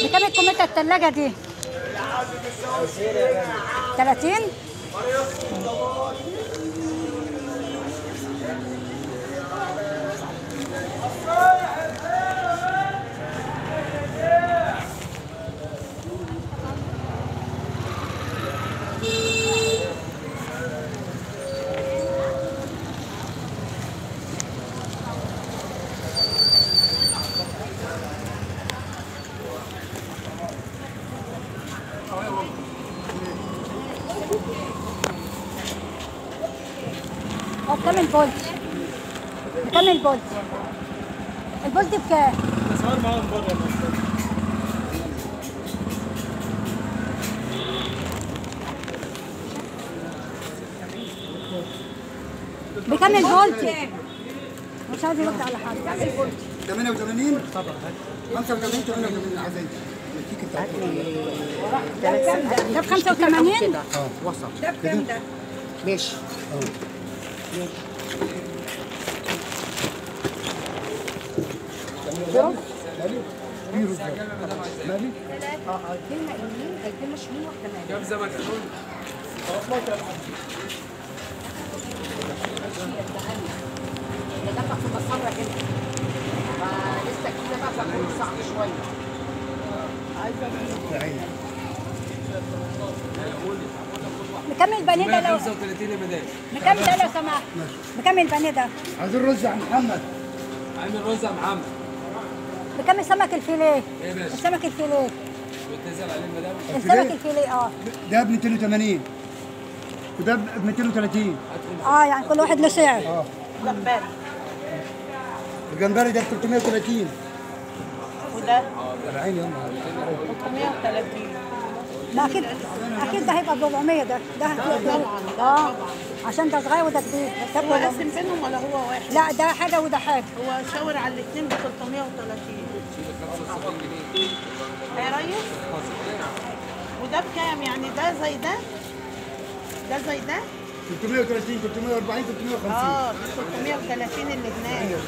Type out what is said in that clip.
بكام الكمية التلاجة دي؟ 30. بكام البولت؟ بكام البولت؟ البولت بكام؟ الاسعار معاهم بره. بكام البولت؟ مش عايز يرد على حاجه. 88 طبعا 85 88 عايزين ده ب 85؟ وصل ده بكام ده؟ ماشي مالي في رز مالي كلمة يمين كلمة شمال واحدة مالي. كام زمن كانون؟ ده بقى في مصر كده. فلسه كده بقى فكله صعب شوية. بكام البانيه ده لو 35 يا مدام. بكام ده لو سمحت؟ بكام البانيه ده؟ عايزين رز يا محمد عامل رز يا محمد. بكام السمك الفيليه؟ ايه يا باشا؟ السمك الفيليه بتنزل عليه المدام؟ السمك الفيليه ده ب 280 وده ب 230 يعني كل واحد له سعر. جمبري. الجمبري ده ب 330 وده 40 يوم 330. ما اكيد ده هيبقى ب 400 ده طبعا. عشان ده صغير وده كبير. هو قاسم بينهم ولا هو واحد؟ لا ده حاجه وده حاجه. هو شاور على الاثنين ب 330. يا ريس؟ وده بكام يعني؟ ده زي ده؟ ده زي ده؟ 330 340 350 اه 330 اللي هناك.